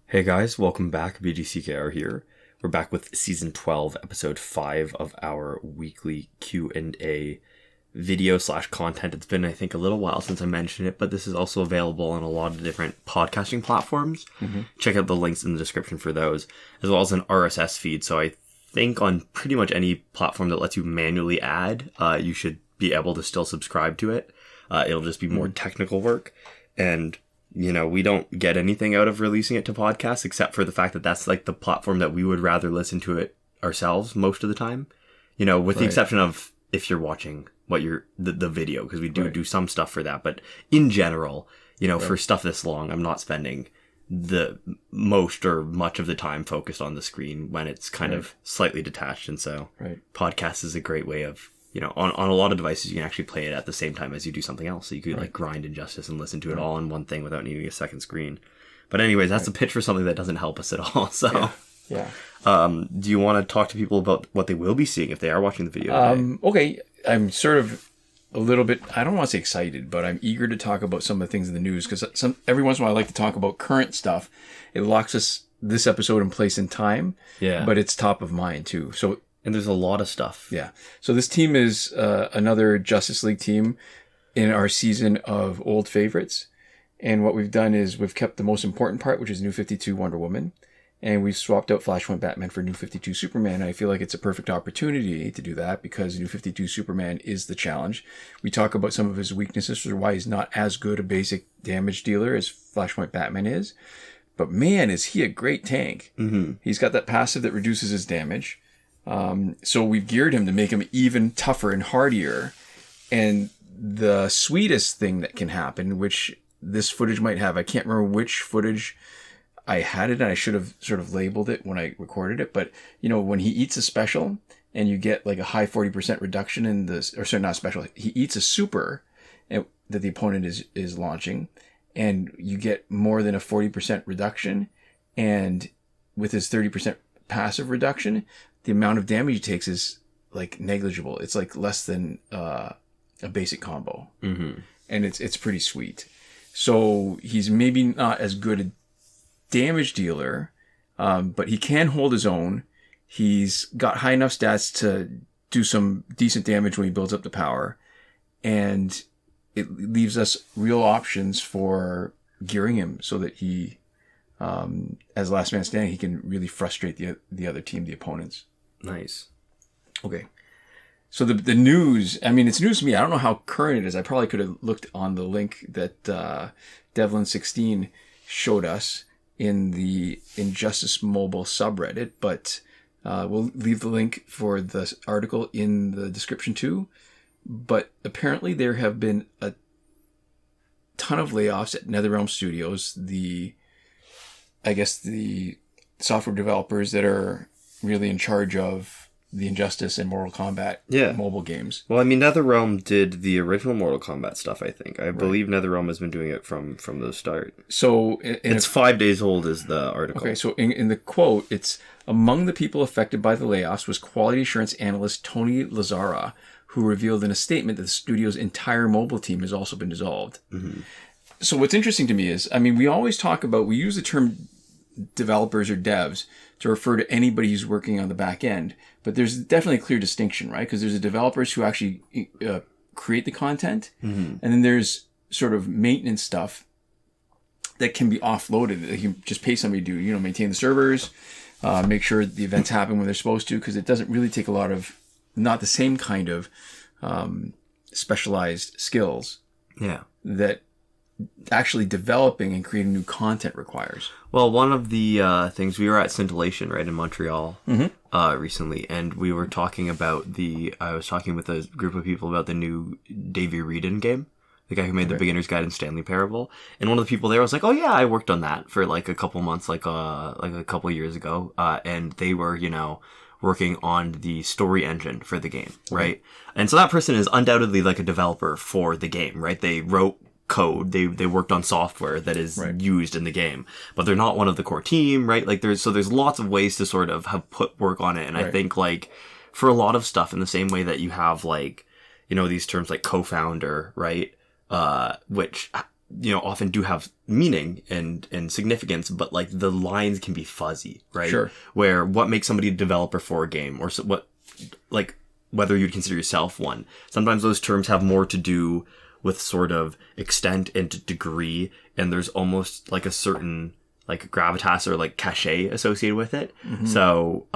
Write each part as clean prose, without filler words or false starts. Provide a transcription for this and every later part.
Hey guys, welcome back. BGCKR here. We're back with Season 12, Episode 5 of our weekly Q&A video/content. It's been, I think, a little while since I mentioned it, but this is also available on a lot of different podcasting platforms. Check out the links in the description for those, as well as an RSS feed. So I think on pretty much any platform that lets you manually add, you should be able to still subscribe to it. It'll just be more technical work, and you know, we don't get anything out of releasing it to podcasts except for the fact that that's like the platform that we would rather listen to it ourselves most of the time. You know, with the exception of if you're watching the video, because we do some stuff for that. But in general, you know, for stuff this long, I'm not spending the most or much of the time focused on the screen when it's kind of slightly detached. And so podcast is a great way of, you know, on a lot of devices, you can actually play it at the same time as you do something else. So you could like grind Injustice and listen to it all in one thing without needing a second screen. But anyways, that's a pitch for something that doesn't help us at all. So, do you want to talk to people about what they will be seeing if they are watching the video today? Okay. I'm sort of a little bit, I don't want to say excited, but I'm eager to talk about some of the things in the news because every once in a while I like to talk about current stuff. It locks this episode in place in time, but it's top of mind too. So, and there's a lot of stuff. Yeah. So this team is another Justice League team in our season of old favorites. And what we've done is we've kept the most important part, which is New 52 Wonder Woman. And we've swapped out Flashpoint Batman for New 52 Superman. And I feel like it's a perfect opportunity to do that because New 52 Superman is the challenge. We talk about some of his weaknesses or why he's not as good a basic damage dealer as Flashpoint Batman is. But man, is he a great tank. He's got that passive that reduces his damage. So we've geared him to make him even tougher and hardier. And the sweetest thing that can happen, which this footage might have, I can't remember which footage I had it, and I should have sort of labeled it when I recorded it. But, you know, when he eats a special and you get like a high 40% reduction in this, or sorry, not special, he eats a super that the opponent is launching, and you get more than a 40% reduction. And with his 30% passive reduction, the amount of damage he takes is like negligible. It's like less than a basic combo. And it's pretty sweet. So he's maybe not as good a damage dealer, but he can hold his own. He's got high enough stats to do some decent damage when he builds up the power. And it leaves us real options for gearing him so that he, as last man standing, he can really frustrate the other team, the opponents. Nice. Okay. So the news, I mean, it's news to me. I don't know how current it is. I probably could have looked on the link that Devlin16 showed us in the Injustice Mobile subreddit, but we'll leave the link for the article in the description too. But apparently there have been a ton of layoffs at NetherRealm Studios, the software developers that are really in charge of the Injustice and Mortal Kombat mobile games. Well, I mean, NetherRealm did the original Mortal Kombat stuff, I think. I believe NetherRealm has been doing it from the start. So it's 5 days old is the article. Okay, so in the quote, it's, among the people affected by the layoffs was quality assurance analyst Tony Lazzara, who revealed in a statement that the studio's entire mobile team has also been dissolved. So what's interesting to me is, I mean, we use the term developers or devs to refer to anybody who's working on the back end, but there's definitely a clear distinction, right? Because there's the developers who actually create the content, and then there's sort of maintenance stuff that can be offloaded. That you can just pay somebody to do, you know, maintain the servers, make sure the events happen when they're supposed to, because it doesn't really take a lot of, not the same kind of specialized skills that actually developing and creating new content requires. Well, one of the things, we were at Scintillation, right, in Montreal recently, and we were talking about I was talking with a group of people about the new Davey Reedon game, the guy who made the Beginner's Guide and Stanley Parable. And one of the people there was like, oh yeah, I worked on that for like a couple months, like a couple years ago. And they were, you know, working on the story engine for the game, right? And so that person is undoubtedly like a developer for the game, right? They wrote code, they worked on software that is used in the game, but they're not one of the core team, right? Like there's lots of ways to sort of have put work on it. And I think like for a lot of stuff, in the same way that you have like, you know, these terms like co-founder, right? Which often do have meaning and significance, but like the lines can be fuzzy, right? Sure. Where what makes somebody a developer for a game, or what, like whether you'd consider yourself one. Sometimes those terms have more to do with sort of extent and degree, and there's almost like a certain like gravitas or like cachet associated with it. Mm-hmm. So,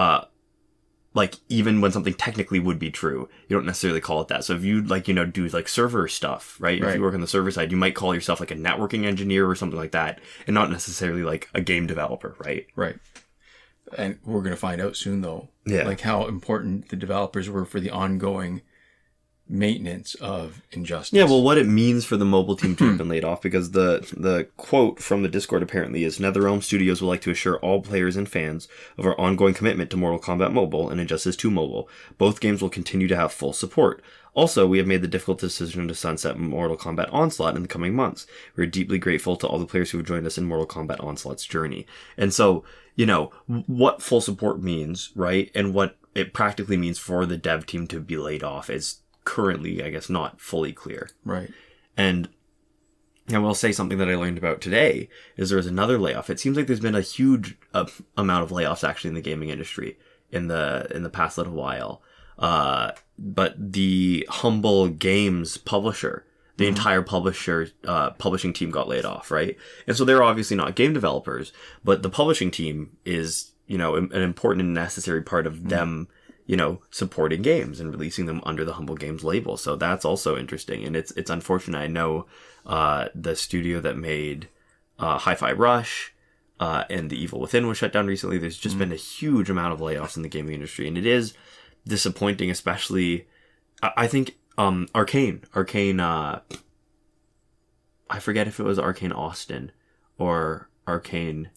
like even when something technically would be true, you don't necessarily call it that. So if you like, do like server stuff, right? If you work on the server side, you might call yourself like a networking engineer or something like that, and not necessarily like a game developer, right? Right. And we're going to find out soon though, like how important the developers were for the ongoing maintenance of Injustice. Yeah, well, what it means for the mobile team to have been laid off, because the quote from the Discord apparently is, NetherRealm Studios would like to assure all players and fans of our ongoing commitment to Mortal Kombat Mobile and Injustice 2 Mobile. Both games will continue to have full support. Also, we have made the difficult decision to sunset Mortal Kombat Onslaught in the coming months. We're deeply grateful to all the players who have joined us in Mortal Kombat Onslaught's journey. And so, what full support means, right? And what it practically means for the dev team to be laid off is currently, I guess, not fully clear. Right. And I will say something that I learned about today is there was another layoff. It seems like there's been a huge amount of layoffs actually in the gaming industry in the past little while. But the Humble Games publisher, the entire publishing team got laid off, right? And so they're obviously not game developers, but the publishing team is, an important and necessary part of them, supporting games and releasing them under the Humble Games label. So that's also interesting. And it's unfortunate. I know, the studio that made, Hi-Fi Rush, and The Evil Within was shut down recently. There's just been a huge amount of layoffs in the gaming industry, and it is disappointing, especially, I think, Arcane, I forget if it was Arcane Austin or Arcane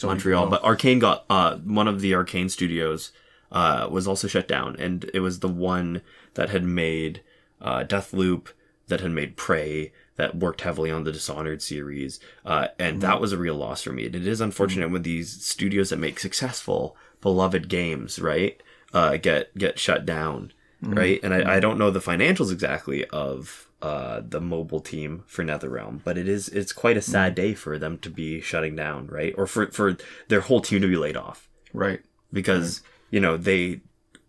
Montreal, but Arcane got, one of the Arcane studios, was also shut down, and it was the one that had made, Deathloop, that had made Prey, that worked heavily on the Dishonored series, and that was a real loss for me. And it is unfortunate when these studios that make successful, beloved games, right, get shut down, right? And I don't know the financials exactly of the mobile team for NetherRealm, but it's quite a sad day for them to be shutting down, right? Or for their whole team to be laid off, right? Because they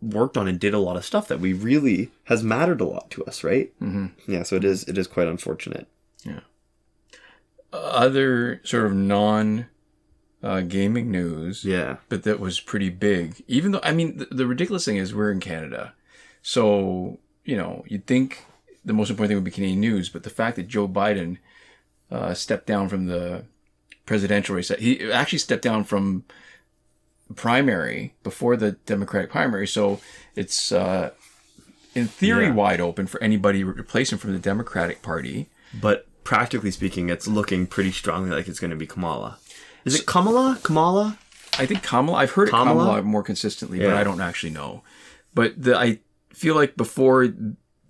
worked on and did a lot of stuff that we really has mattered a lot to us, right? Yeah, so it is quite unfortunate. Yeah. Other sort of non gaming news, but that was pretty big. Even though, the ridiculous thing is we're in Canada, so you'd think the most important thing would be Canadian news, but the fact that Joe Biden stepped down from the presidential race, he actually stepped down from primary before the Democratic primary, so it's in theory wide open for anybody to replace him from the Democratic Party. But practically speaking, it's looking pretty strongly like it's going to be Kamala. Is it Kamala? I think Kamala. I've heard Kamala more consistently, but I don't actually know. But I feel like before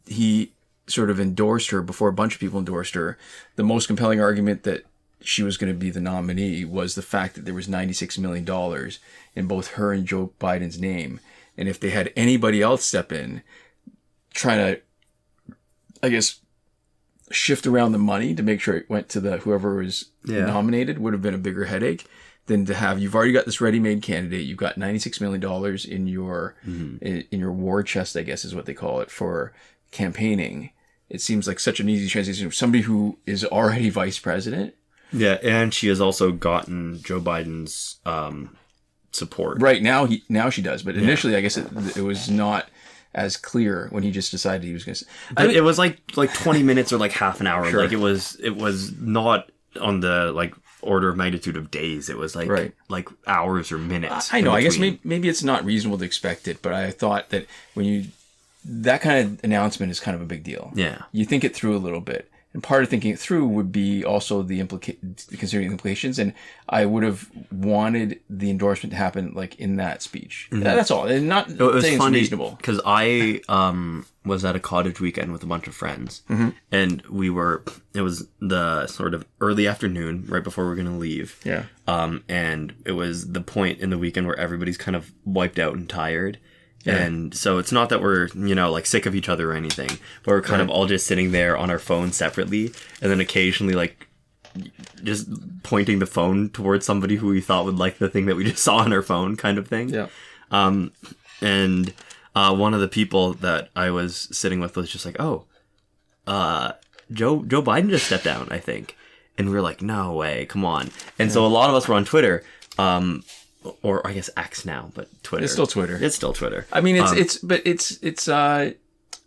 he sort of endorsed her, before a bunch of people endorsed her, the most compelling argument that she was going to be the nominee was the fact that there was $96 million in both her and Joe Biden's name. And if they had anybody else step in, trying to, I guess, shift around the money to make sure it went to whoever was nominated, would have been a bigger headache than to have, you've already got this ready-made candidate, you've got $96 million in your war chest, I guess is what they call it, for campaigning. It seems like such an easy transition. Somebody who is already vice president. Yeah, and she has also gotten Joe Biden's support. Right, now she does, but initially I guess it was not as clear when he just decided he was going to. It was like 20 minutes or like half an hour. Sure. Like it was not on the like order of magnitude of days. It was like hours or minutes. I know. I guess maybe it's not reasonable to expect it, but I thought that that kind of announcement is kind of a big deal. Yeah, you think it through a little bit. And part of thinking it through would be also considering the implications. And I would have wanted the endorsement to happen like in that speech. Mm-hmm. That's all. And not saying it's reasonable. Because I was at a cottage weekend with a bunch of friends. Mm-hmm. And it was the sort of early afternoon, right before we were going to leave. Yeah. And it was the point in the weekend where everybody's kind of wiped out and tired. Yeah. And so it's not that we're, like sick of each other or anything, but we're kind of all just sitting there on our phones separately. And then occasionally, like, just pointing the phone towards somebody who we thought would like the thing that we just saw on our phone, kind of thing. Yeah. And one of the people that I was sitting with was just like, "Oh, Joe Biden just stepped down, I think." And we were like, "No way, come on!" And so a lot of us were on Twitter, or I guess X now, but Twitter. It's still Twitter. It's still Twitter. I mean, it's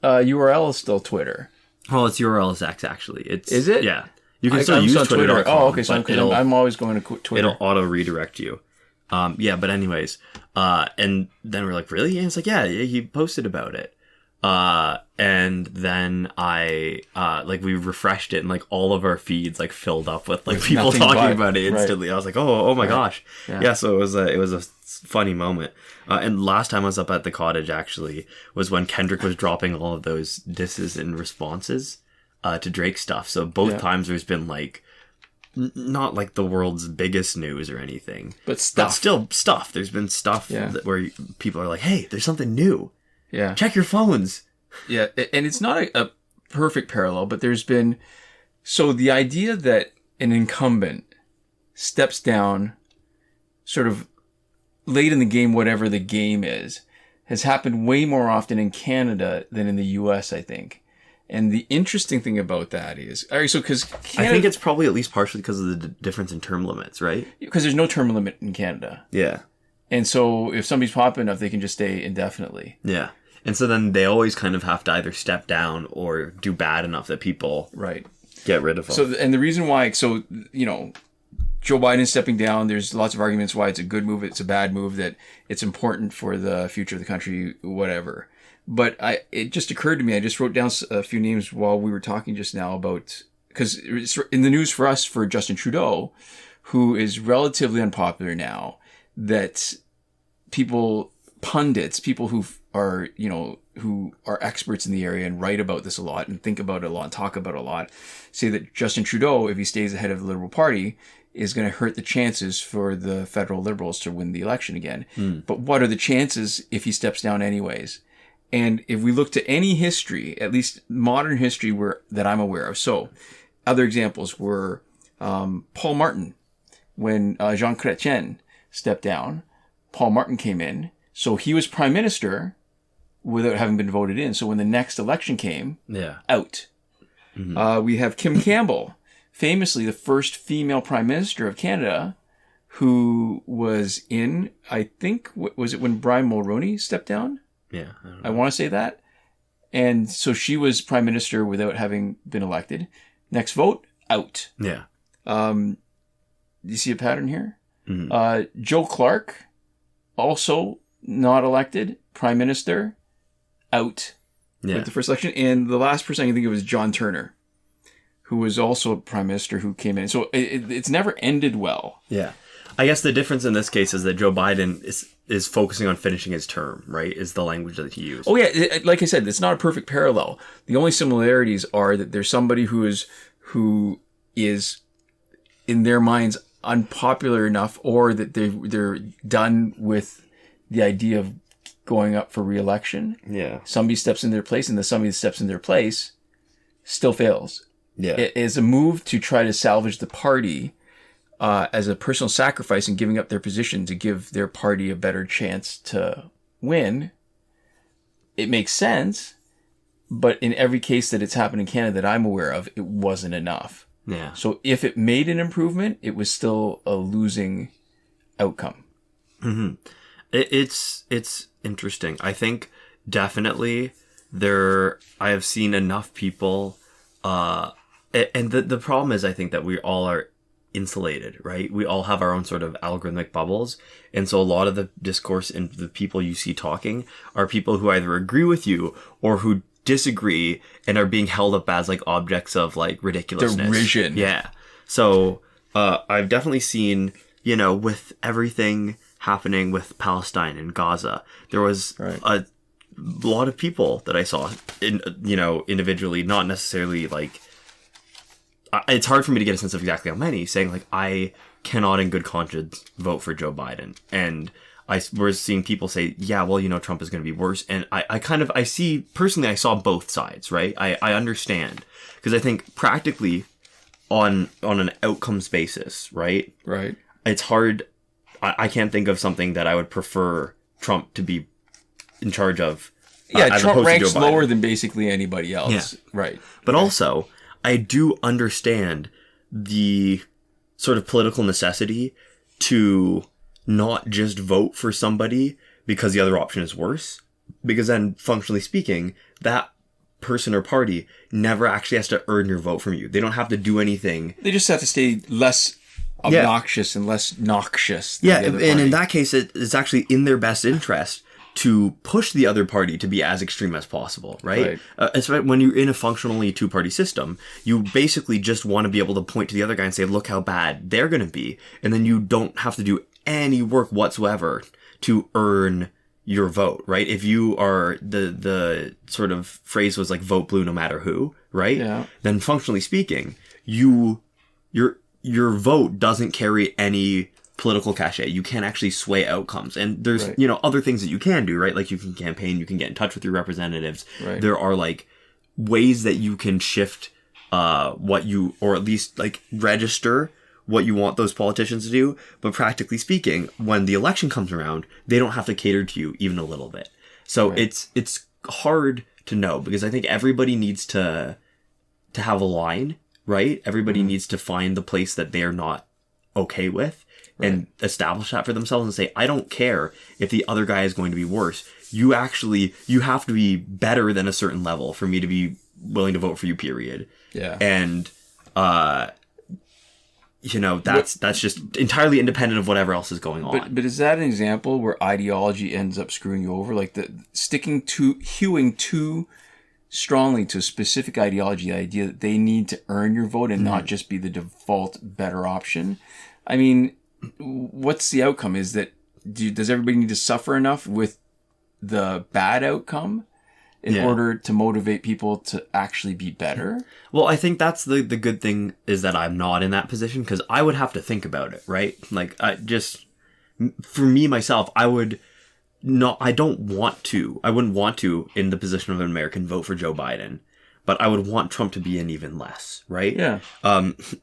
URL is still Twitter. Well, it's URL is X actually. Is it? Yeah. You can still use Twitter. Oh, okay. So I'm always going to Twitter. It'll auto redirect you. But anyways, and then we're like, really? And it's like, yeah, he posted about it. And then we refreshed it and like all of our feeds like filled up with like people talking about it instantly. Right. I was like, oh my gosh. Yeah. So it was a funny moment. And last time I was up at the cottage actually was when Kendrick was dropping all of those disses and responses, to Drake stuff. So both times there's been like, not like the world's biggest news or anything, but still stuff. There's been stuff where people are like, hey, there's something new. Yeah. Check your phones. Yeah. And it's not a perfect parallel, but there's been, so the idea that an incumbent steps down sort of late in the game, whatever the game is, has happened way more often in Canada than in the US, I think. And the interesting thing about that is, all right, so because I think it's probably at least partially because of the difference in term limits, right? Because there's no term limit in Canada. Yeah. And so if somebody's popular enough, they can just stay indefinitely. Yeah. And so then they always kind of have to either step down or do bad enough that people get rid of them. So, and the reason why, so, you know, Joe Biden stepping down, there's lots of arguments why it's a good move, it's a bad move, that it's important for the future of the country, whatever. But it just occurred to me, I just wrote down a few names while we were talking just now about, because it's in the news for us, for Justin Trudeau, who is relatively unpopular now, that pundits, people who are, you know, who are experts in the area and write about this a lot and think about it a lot and talk about it a lot, say that Justin Trudeau, if he stays ahead of the Liberal Party, is going to hurt the chances for the federal Liberals to win the election again. But what are the chances if he steps down anyways? And if we look to any history, at least modern history that I'm aware of, so other examples were Paul Martin. When Jean Chrétien stepped down, Paul Martin came in. So he was prime minister without having been voted in. So when the next election came, out. Mm-hmm. We have Kim Campbell, famously the first female prime minister of Canada, who was in, I think, was it when Brian Mulroney stepped down? Yeah. I want to say that. And so she was prime minister without having been elected. Next vote, out. Yeah. Do you see a pattern here? Mm-hmm. Joe Clark, also not elected, prime minister, out. With the first election. And the last person I can think of is John Turner, who was also a prime minister who came in. So it's never ended well. Yeah. I guess the difference in this case is that Joe Biden is focusing on finishing his term, right? Is the language that he used. Oh, yeah. Like I said, it's not a perfect parallel. The only similarities are that there's somebody who is in their minds unpopular enough, or that they're done with the idea of going up for re-election. Yeah. Somebody steps in their place, and the somebody that steps in their place still fails. Yeah. It is a move to try to salvage the party as a personal sacrifice and giving up their position to give their party a better chance to win. It makes sense, but in every case that it's happened in Canada that I'm aware of, it wasn't enough. Yeah. So if it made an improvement, it was still a losing outcome. Mm-hmm. It's interesting. I think definitely I have seen enough people, and the problem is I think that we all are insulated, right? We all have our own sort of algorithmic bubbles. And so a lot of the discourse and the people you see talking are people who either agree with you or who disagree and are being held up as like objects of like ridiculousness. Derision. Yeah. So I've definitely seen, with everything happening with Palestine and Gaza, there was a lot of people that I saw individually, not necessarily like, it's hard for me to get a sense of exactly how many, saying like, I cannot in good conscience vote for Joe Biden. And we're seeing people say, yeah, well, Trump is going to be worse. And I saw both sides, right? I understand, because I think practically on an outcomes basis, right? Right. It's hard. I can't think of something that I would prefer Trump to be in charge of. Yeah, Trump ranks lower than basically anybody else. Yeah. Right. But also, I do understand the sort of political necessity to not just vote for somebody because the other option is worse. Because then, functionally speaking, that person or party never actually has to earn your vote from you. They don't have to do anything. They just have to stay less obnoxious and less noxious. Yeah, and in that case, it's actually in their best interest to push the other party to be as extreme as possible, right? Especially when you're in a functionally two-party system, you basically just want to be able to point to the other guy and say, look how bad they're going to be. And then you don't have to do any work whatsoever to earn your vote, right? If you are the sort of phrase was like vote blue no matter who, right? Yeah. Then functionally speaking, your vote doesn't carry any political cachet. You can't actually sway outcomes. And there's, other things that you can do, right? Like you can campaign, you can get in touch with your representatives. Right. There are like ways that you can shift what you, or at least like register what you want those politicians to do. But practically speaking, when the election comes around, they don't have to cater to you even a little bit. So it's hard to know, because I think everybody needs to have a line, right? Everybody needs to find the place that they're not okay with and establish that for themselves and say, I don't care if the other guy is going to be worse. You have to be better than a certain level for me to be willing to vote for you, period. Yeah. And, that's just entirely independent of whatever else is going on. But is that an example where ideology ends up screwing you over? Like hewing too strongly to a specific ideology, the idea that they need to earn your vote and not just be the default better option. I mean, what's the outcome? Is that does everybody need to suffer enough with the bad outcome in order to motivate people to actually be better? Well, I think that's the good thing, is that I'm not in that position, because I would have to think about it, right? Like, for me, myself, I wouldn't want to, in the position of an American, vote for Joe Biden. But I would want Trump to be in even less, right? Yeah.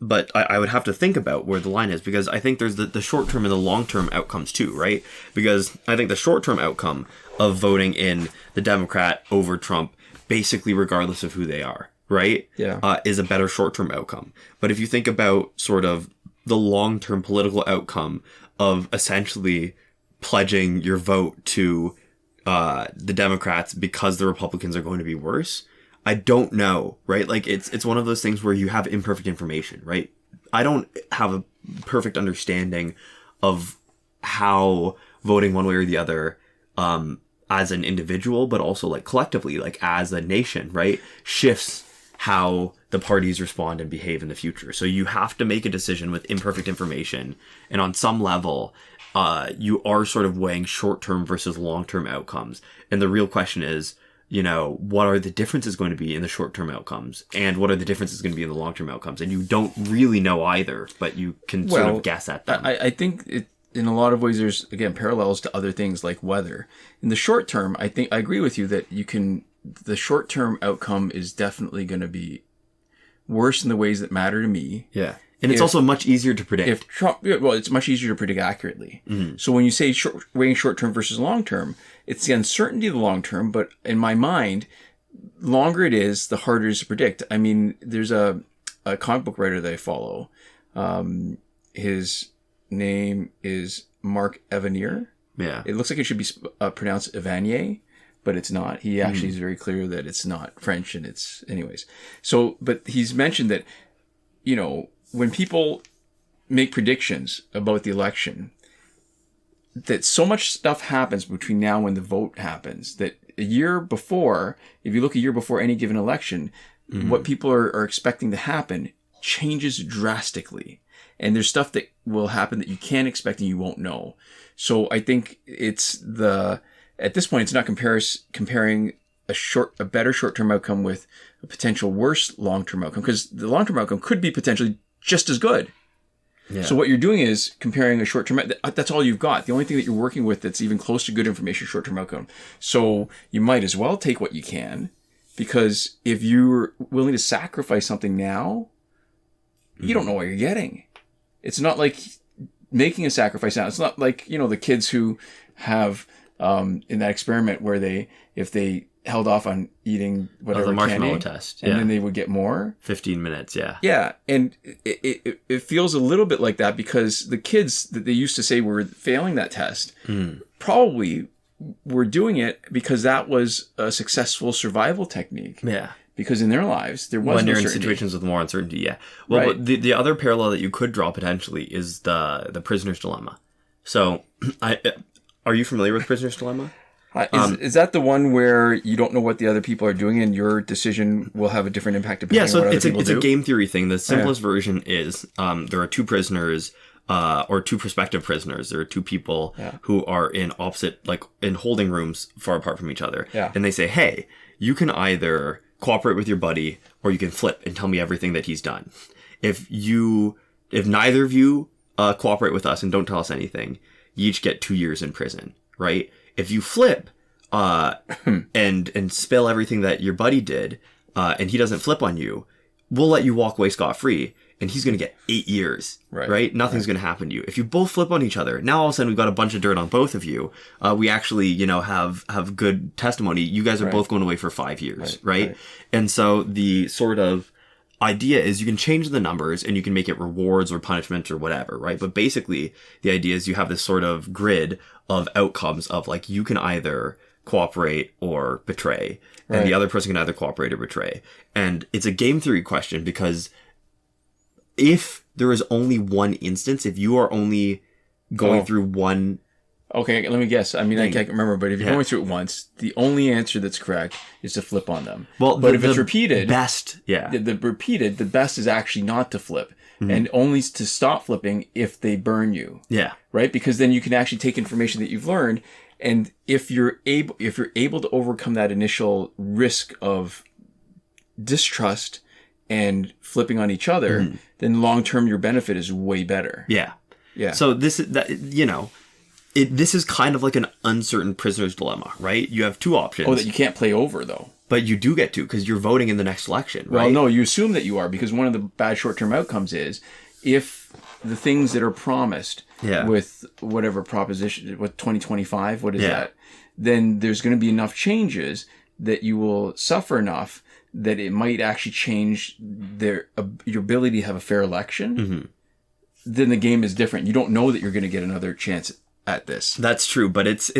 But I would have to think about where the line is, because I think there's the short-term and the long-term outcomes too, right? Because I think the short-term outcome of voting in the Democrat over Trump, basically regardless of who they are, right? Yeah. Is a better short-term outcome. But if you think about sort of the long-term political outcome of essentially pledging your vote to the Democrats because the Republicans are going to be worse, I don't know, right? Like, it's one of those things where you have imperfect information, right? I don't have a perfect understanding of how voting one way or the other, as an individual, but also like collectively, like as a nation, right, shifts how the parties respond and behave in the future. So you have to make a decision with imperfect information. And on some level, you are sort of weighing short-term versus long-term outcomes. And the real question is, what are the differences going to be in the short-term outcomes, and what are the differences going to be in the long-term outcomes? And you don't really know either, but you can sort of guess at them. I think in a lot of ways, there's, again, parallels to other things like weather. In the short term, I agree with you that the short-term outcome is definitely going to be worse in the ways that matter to me. Yeah. And it's also much easier to predict. It's much easier to predict accurately. Mm-hmm. So when you say weighing short-term versus long-term, it's the uncertainty of the long-term, but in my mind, longer it is, the harder it is to predict. I mean, there's a comic book writer that I follow. His name is Mark Evanier. Yeah. It looks like it should be pronounced Evanier, but it's not. He actually is very clear that it's not French, and it's... Anyways. So, but he's mentioned that, when people make predictions about the election, that so much stuff happens between now and when the vote happens, that a year before, if you look a year before any given election, what people are expecting to happen changes drastically. And there's stuff that will happen that you can't expect and you won't know. So I think at this point, it's not comparing a better short-term outcome with a potential worse long-term outcome, because the long-term outcome could be potentially just as good. Yeah. So what you're doing is comparing a short-term, that's all you've got. The only thing that you're working with that's even close to good information, short-term outcome. So you might as well take what you can, because if you're willing to sacrifice something now, you don't know what you're getting. It's not like making a sacrifice now. It's not like, the kids who have, in that experiment where if they held off on eating whatever the marshmallow candy, test. and then they would get more. 15 minutes, yeah. Yeah, and it feels a little bit like that because the kids that they used to say were failing that test probably were doing it because that was a successful survival technique. Yeah. Because in their lives, there was when no you're in certainty. situations with more uncertainty, yeah. Well, Right. but the other parallel that you could draw potentially is the prisoner's dilemma. So, are you familiar with prisoner's dilemma? Is that the one where you don't know what the other people are doing and your decision will have a different impact depending on what other people do? It's a game theory thing. The simplest version is there are two prisoners or two prospective prisoners. There are two people who are in opposite, like in holding rooms far apart from each other. Yeah. And they say, hey, you can either cooperate with your buddy or you can flip and tell me everything that he's done. If neither of you cooperate with us and don't tell us anything, you each get 2 years in prison, right? If you flip and spill everything that your buddy did and he doesn't flip on you, we'll let you walk away scot-free and he's going to get 8 years, right? Nothing's going to happen to you. If you both flip on each other, now all of a sudden we've got a bunch of dirt on both of you. We actually, have good testimony. You guys are both going away for 5 years, right? And so the sort of idea is you can change the numbers and you can make it rewards or punishments or whatever, right? But basically the idea is you have this sort of grid of outcomes of like you can either cooperate or betray and the other person can either cooperate or betray. And it's a game theory question because if there is only one instance, if you are only going through one... Okay, let me guess. I mean, I can't remember, but if you're going through it once, the only answer that's correct is to flip on them. Well, but if it's repeated... Best, yeah. The best is actually not to flip. And only to stop flipping if they burn you. Yeah. Right? Because then you can actually take information that you've learned, and if you're able to overcome that initial risk of distrust and flipping on each other, then long term your benefit is way better. Yeah. Yeah. So this is that this is kind of like an uncertain prisoner's dilemma, right? You have two options. Oh, that you can't play over though. But you do get to because you're voting in the next election, right? Well, no, you assume that you are because one of the bad short-term outcomes is if the things that are promised with whatever proposition, with 2025, what is that? Then there's going to be enough changes that you will suffer enough that it might actually change your ability to have a fair election. Then the game is different. You don't know that you're going to get another chance at this. That's true, but it's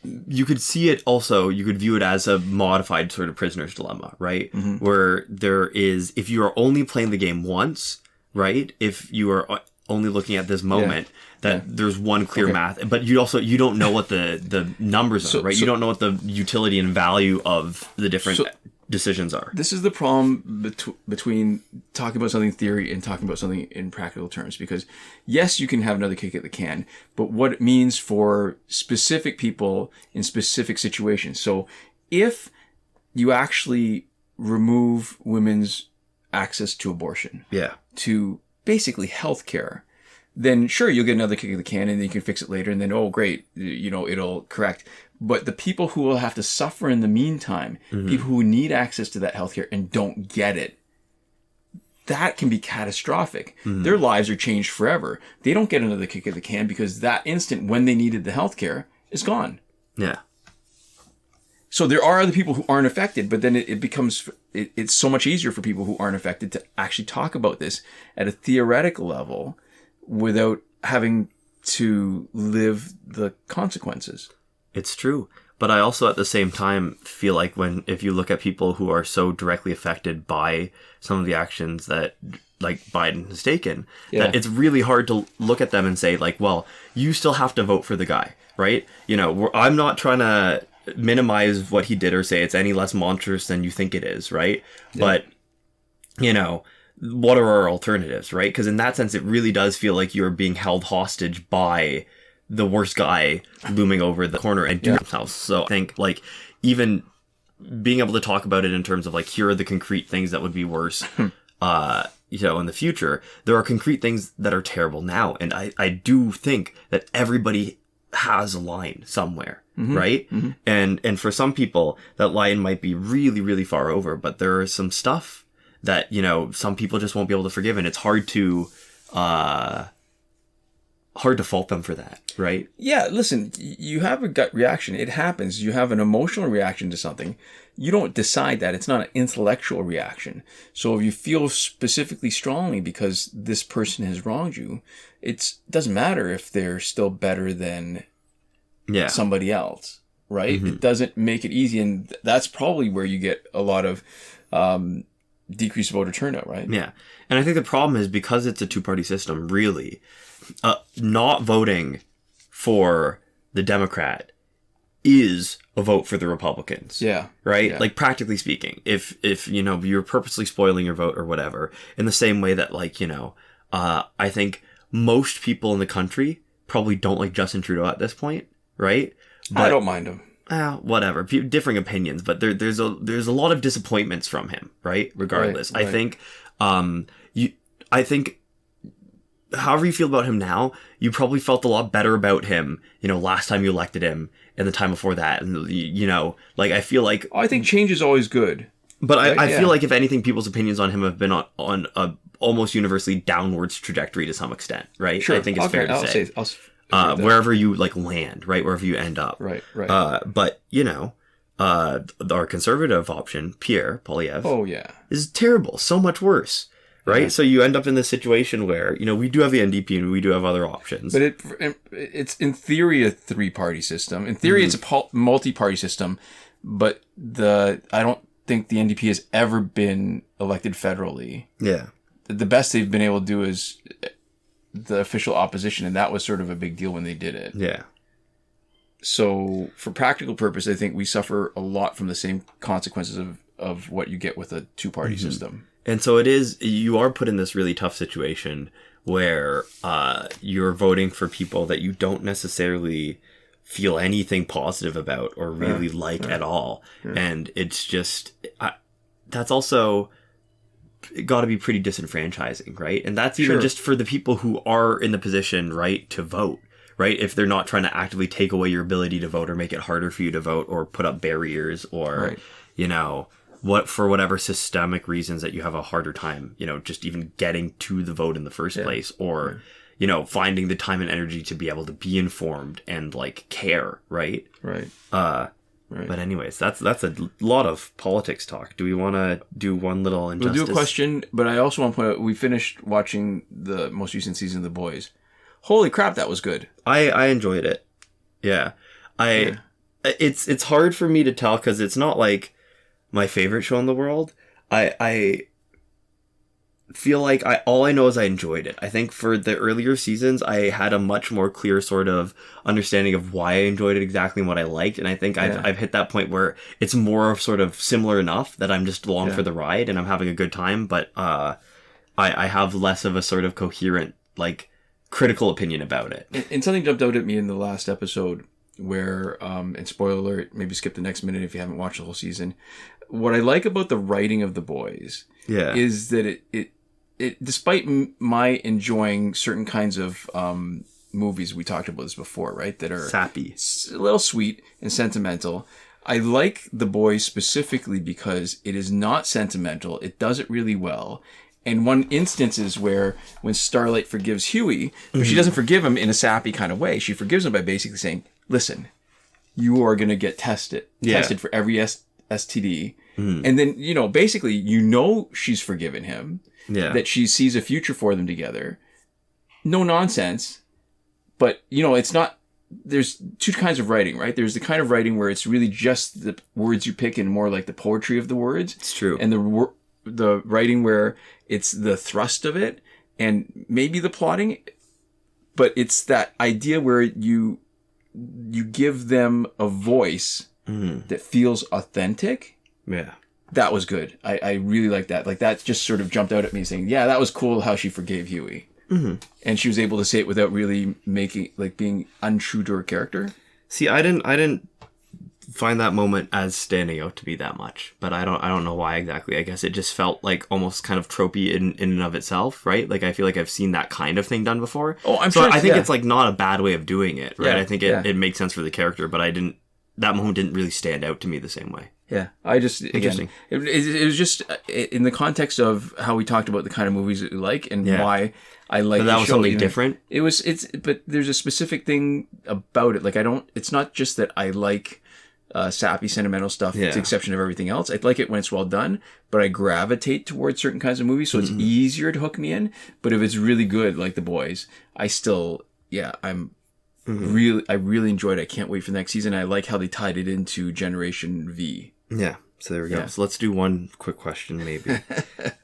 you could see it also, you could view it as a modified sort of prisoner's dilemma, right? Where there is, if you are only playing the game once, right? If you are only looking at this moment, there's one clear math, but you don't know what the numbers are, right? You don't know what the utility and value of the different decisions are. This is the problem between talking about something theory and talking about something in practical terms, because yes, you can have another kick at the can, but what it means for specific people in specific situations. So if you actually remove women's access to abortion, to basically healthcare, then sure, you'll get another kick at the can and then you can fix it later and then, oh, great, it'll correct. But the people who will have to suffer in the meantime, people who need access to that healthcare and don't get it, that can be catastrophic. Their lives are changed forever. They don't get another kick at the can because that instant when they needed the healthcare is gone. Yeah. So there are other people who aren't affected, but then it's so much easier for people who aren't affected to actually talk about this at a theoretical level without having to live the consequences. It's true. But I also at the same time feel like if you look at people who are so directly affected by some of the actions that like Biden has taken, that it's really hard to look at them and say like, well, you still have to vote for the guy, right? I'm not trying to minimize what he did or say it's any less monstrous than you think it is, right? But, what are our alternatives, right? Because in that sense, it really does feel like you're being held hostage by the worst guy looming over the corner and doing house. So I think like even being able to talk about it in terms of like, here are the concrete things that would be worse, in the future, there are concrete things that are terrible now. And I do think that everybody has a line somewhere, right? And for some people that line might be really, really far over, but there is some stuff that, you know, some people just won't be able to forgive, and it's hard to fault them for that, right? Yeah, listen, you have a gut reaction. It happens. You have an emotional reaction to something. You don't decide that. It's not an intellectual reaction. So if you feel specifically strongly because this person has wronged you, it doesn't matter if they're still better than somebody else, right? Mm-hmm. It doesn't make it easy, and that's probably where you get a lot of decreased voter turnout, right? Yeah. And I think the problem is because it's a two-party system, really, not voting for the Democrat is a vote for the Republicans. Yeah. Right? Yeah. Like, practically speaking, if you know, you're purposely spoiling your vote or whatever, in the same way that, like, you know, I think most people in the country probably don't like Justin Trudeau at this point, right? But I don't mind him. Whatever, differing opinions, but there's a lot of disappointments from him, right? Regardless, Right. I think, however you feel about him now, you probably felt a lot better about him, you know, last time you elected him and the time before that, and you know, like I feel like I think change is always good, but I feel like if anything, people's opinions on him have been on a almost universally downwards trajectory to some extent, right? Sure. I think it's fair to say. Wherever you like land, right? Wherever you end up. Right. But, you know, our conservative option, Pierre Poilievre, is terrible. So much worse, right? Yeah. So you end up in this situation where, you know, we do have the NDP and we do have other options. But it's in theory a three-party system. In theory, it's a multi-party system. But I don't think the NDP has ever been elected federally. Yeah. The best they've been able to do is the official opposition, and that was sort of a big deal when they did it. Yeah. So for practical purpose, I think we suffer a lot from the same consequences of what you get with a two-party system. And so you are put in this really tough situation where you're voting for people that you don't necessarily feel anything positive about or really like at all. Yeah. And it's just, that's also got to be pretty disenfranchising, right? And that's even just for the people who are in the position, right, to vote, right? If they're not trying to actively take away your ability to vote or make it harder for you to vote or put up barriers or, you know, for whatever systemic reasons that you have a harder time, you know, just even getting to the vote in the first place or, you know, finding the time and energy to be able to be informed and like care, right? Right. But anyways, that's a lot of politics talk. Do we want to do one little injustice? We'll do a question, but I also want to point out, we finished watching the most recent season of The Boys. Holy crap, that was good. I enjoyed it. Yeah. It's hard for me to tell because it's not like my favorite show in the world. I feel like all I know is I enjoyed it. I think for the earlier seasons, I had a much more clear sort of understanding of why I enjoyed it exactly and what I liked. And I think I've hit that point where it's more of sort of similar enough that I'm just along for the ride and I'm having a good time. But I have less of a sort of coherent, like, critical opinion about it. And something jumped out at me in the last episode where, and spoiler alert, maybe skip the next minute if you haven't watched the whole season. What I like about the writing of The Boys is that it despite my enjoying certain kinds of movies, we talked about this before, right? That are sappy, a little sweet and sentimental. I like The Boys specifically because it is not sentimental. It does it really well. And one instance is where when Starlight forgives Huey, but she doesn't forgive him in a sappy kind of way. She forgives him by basically saying, listen, you are going to get tested for every STD. And then, you know, basically, you know, she's forgiven him. Yeah. That she sees a future for them together. No nonsense. But, you know, it's not... There's two kinds of writing, right? There's the kind of writing where it's really just the words you pick and more like the poetry of the words. It's true. And the writing where it's the thrust of it and maybe the plotting. But it's that idea where you give them a voice that feels authentic. Yeah. That was good. I really like that. Like, that just sort of jumped out at me saying, yeah, that was cool how she forgave Huey. And she was able to say it without really being untrue to her character. See, I didn't find that moment as standing out to me that much, but I don't know why exactly. I guess it just felt like almost kind of tropey in and of itself, right? Like, I feel like I've seen that kind of thing done before. Oh, I'm sure. I think it's like not a bad way of doing it, right? I think it makes sense for the character, but that moment didn't really stand out to me the same way. Yeah, I just Interesting. Again, it was just in the context of how we talked about the kind of movies that we like and why I like. But that was show, something different. But there's a specific thing about it. Like I don't. It's not just that I like sappy, sentimental stuff. To the exception of everything else. I like it when it's well done, but I gravitate towards certain kinds of movies, so it's easier to hook me in. But if it's really good, like The Boys, I still, I'm. I really enjoyed it. I can't wait for the next season. I like how they tied it into Generation V. Yeah. So there we go. Yeah. So let's do one quick question, maybe.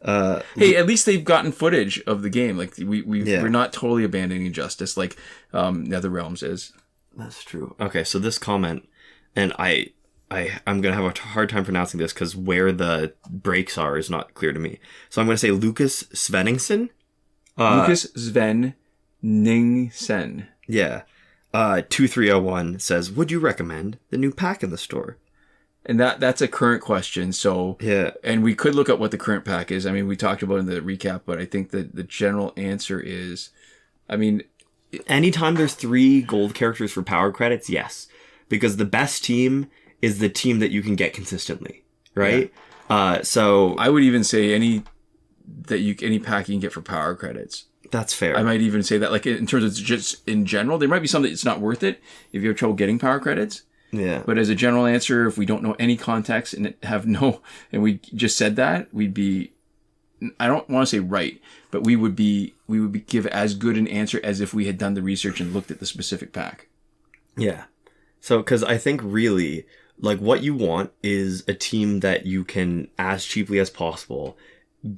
Hey, at least they've gotten footage of the game. Like we're not totally abandoning Justice like NetherRealms is. That's true. Okay, so this comment, and I'm gonna have a hard time pronouncing this because where the breaks are is not clear to me. So I'm gonna say Lucas Svenningsen. Lucas Svenningsen. Yeah. 2301 says, would you recommend the new pack in the store? And that's a current question. So yeah, and we could look up what the current pack is. I mean, we talked about it in the recap, but I think that the general answer is, I mean, anytime there's 3 gold characters for power credits, yes, because the best team is the team that you can get consistently, right? Yeah. So I would even say any pack you can get for power credits. That's fair. I might even say that, like, in terms of just in general, there might be some that it's not worth it if you have trouble getting power credits. Yeah. But as a general answer, if we don't know any context and and we just said that, we'd be, I don't want to say right, but we would give as good an answer as if we had done the research and looked at the specific pack. Yeah. So, because I think really, like, what you want is a team that you can, as cheaply as possible,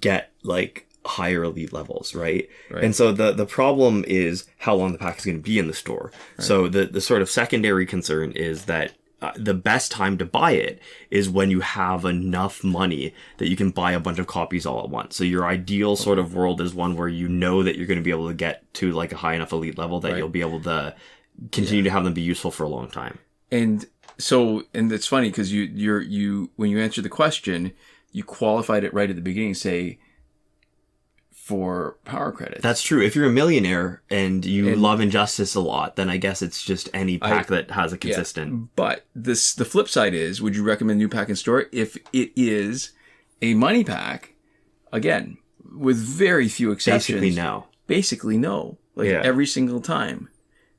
get, like, higher elite levels, right? And so the problem is how long the pack is going to be in the store. Right. So the sort of secondary concern is that the best time to buy it is when you have enough money that you can buy a bunch of copies all at once. So your ideal sort of world is one where you know that you're going to be able to get to like a high enough elite level that you'll be able to continue to have them be useful for a long time. And so, and it's funny because you when you answer the question, you qualified it right at the beginning, say, for power credits. That's true. If you're a millionaire and you love Injustice a lot, then I guess it's just any pack that has a consistent. Yeah, but the flip side is, would you recommend new pack in store? If it is a money pack, again, with very few exceptions. Basically no. Like every single time.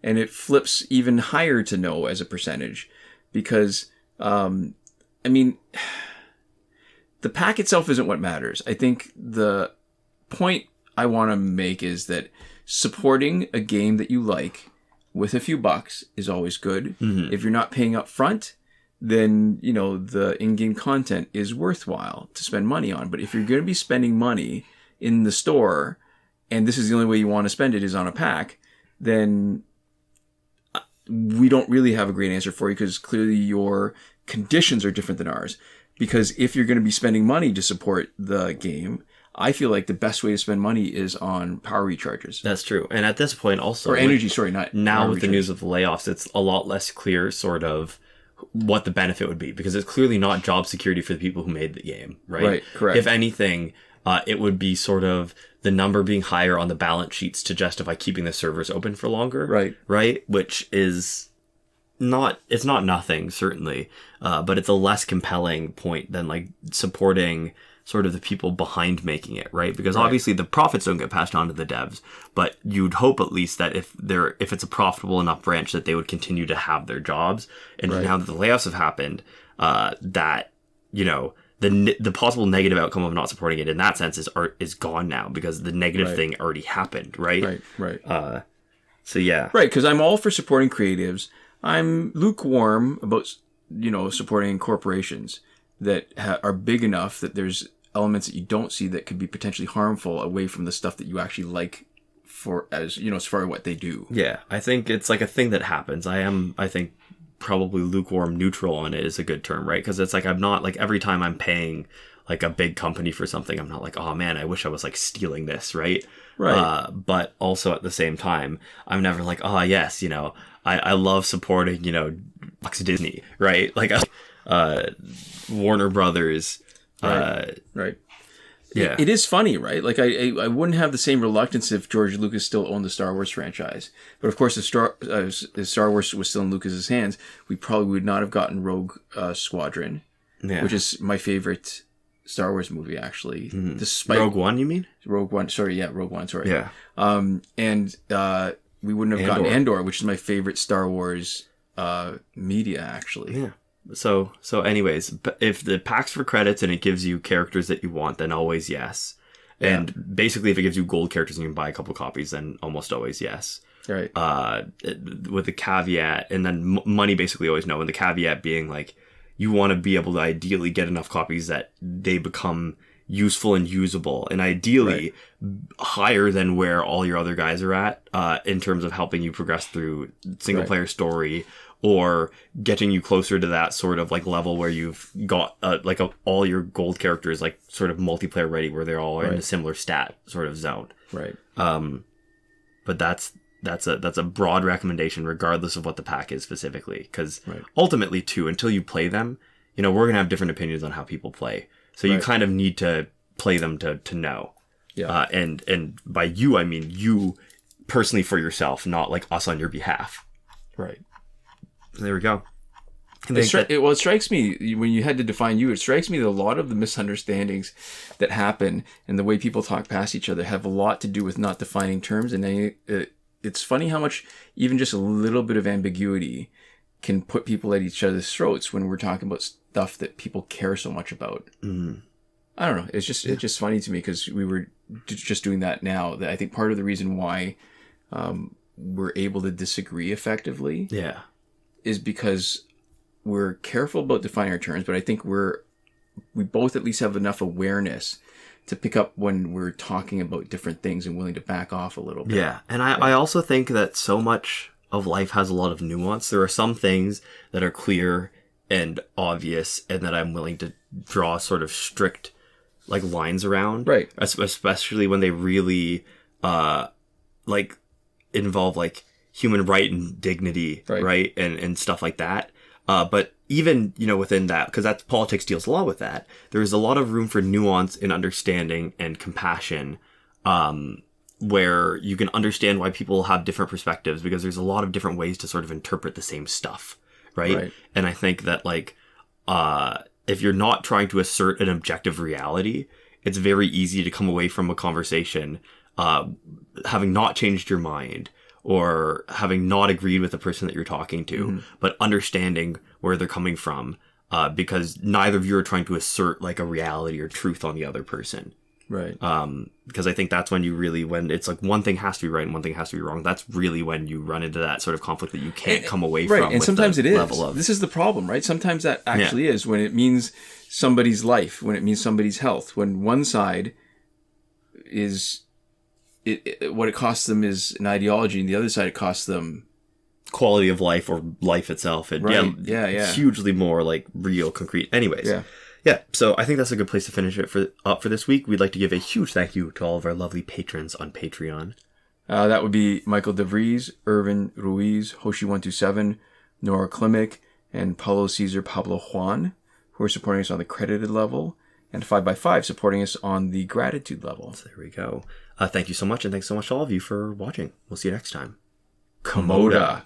And it flips even higher to no as a percentage. Because, I mean, the pack itself isn't what matters. I think the point I want to make is that supporting a game that you like with a few bucks is always good. Mm-hmm. If you're not paying up front, then, you know, the in-game content is worthwhile to spend money on. But if you're going to be spending money in the store, and this is the only way you want to spend it is on a pack, then we don't really have a great answer for you because clearly your conditions are different than ours. Because if you're going to be spending money to support the game, I feel like the best way to spend money is on power recharges. That's true. And at this point also... Or energy, sorry, not now with the news of the layoffs, it's a lot less clear sort of what the benefit would be. Because it's clearly not job security for the people who made the game, right? Right, correct. If anything, it would be sort of the number being higher on the balance sheets to justify keeping the servers open for longer. Right. Right? Which is not... It's not nothing, certainly. But it's a less compelling point than like supporting sort of the people behind making it, right? Because obviously the profits don't get passed on to the devs, but you'd hope at least that if it's a profitable enough branch that they would continue to have their jobs. And now that the layoffs have happened, that, you know, the possible negative outcome of not supporting it in that sense is gone now because the negative thing already happened, right? Right. So yeah. Right, because I'm all for supporting creatives. I'm lukewarm about, you know, supporting corporations that are big enough that there's elements that you don't see that could be potentially harmful away from the stuff that you actually like for, as you know, as far as what they do. Yeah, I think it's like a thing that happens. I think probably lukewarm neutral on it is a good term, right? Because it's like I'm not like every time I'm paying like a big company for something, I'm not like, oh man, I wish I was like stealing this, right? Right. But also at the same time, I'm never like, oh yes, you know, I love supporting, you know, Disney, right? Like Warner Brothers. Right. Yeah. It is funny, right? Like I wouldn't have the same reluctance if George Lucas still owned the Star Wars franchise. But of course, if Star Wars was still in Lucas's hands, we probably would not have gotten Rogue Squadron. which is my favorite Star Wars movie, actually. Despite Rogue One, you mean? Rogue One. Sorry. Yeah. And we wouldn't have gotten Andor, which is my favorite Star Wars media, actually. Yeah. So anyways, if the packs for credits and it gives you characters that you want, then always yes. Yeah. And basically, if it gives you gold characters and you can buy a couple copies, then almost always yes. Right. With the caveat, and then money basically always no. And the caveat being like, you want to be able to ideally get enough copies that they become useful and usable, and ideally higher than where all your other guys are at in terms of helping you progress through single player story, or getting you closer to that sort of like level where you've got all your gold characters like sort of multiplayer ready, where they're all in a similar stat sort of zone. Right. But that's a broad recommendation regardless of what the pack is specifically, because ultimately too, until you play them, we're gonna have different opinions on how people play. So you kind of need to play them to know. Yeah. And by you, I mean you personally for yourself, not like us on your behalf. Right. So there we go. It strikes me, when you had to define you, it strikes me that a lot of the misunderstandings that happen and the way people talk past each other have a lot to do with not defining terms. And it's funny how much even just a little bit of ambiguity can put people at each other's throats when we're talking about stuff that people care so much about. Mm. I don't know. It's just funny to me, because we were just doing that now. That I think part of the reason why we're able to disagree effectively is because we're careful about defining our terms, but I think we both at least have enough awareness to pick up when we're talking about different things and willing to back off a little bit. Yeah, and I also think that so much of life has a lot of nuance. There are some things that are clear and obvious and that I'm willing to draw sort of strict like lines around. Right. Especially when they really like involve like human right and dignity, right? And stuff like that. But even, within that, because that's politics deals a lot with that, there's a lot of room for nuance and understanding and compassion, where you can understand why people have different perspectives, because there's a lot of different ways to sort of interpret the same stuff, right? And I think that like, if you're not trying to assert an objective reality, it's very easy to come away from a conversation, having not changed your mind, or having not agreed with the person that you're talking to, but understanding where they're coming from, because neither of you are trying to assert like a reality or truth on the other person. Right. Because I think that's when when it's like one thing has to be right and one thing has to be wrong, that's really when you run into that sort of conflict that you can't come away from. Right, and sometimes it is. This is the problem, right? Sometimes that actually is, when it means somebody's life, when it means somebody's health, when one side is... what it costs them is an ideology, and the other side it costs them quality of life or life itself. And hugely more like real, concrete. Anyways, so I think that's a good place to finish it up for this week. We'd like to give a huge thank you to all of our lovely patrons on Patreon. That would be Michael Devries, Irvin, Ruiz, Hoshi 127, Nora Klimek, and Paolo-Cesar-Pablo-Juan, who are supporting us on the credited level, and 5x5 supporting us on the gratitude level. So there we go. Thank you so much, and thanks so much to all of you for watching. We'll see you next time. Komoda.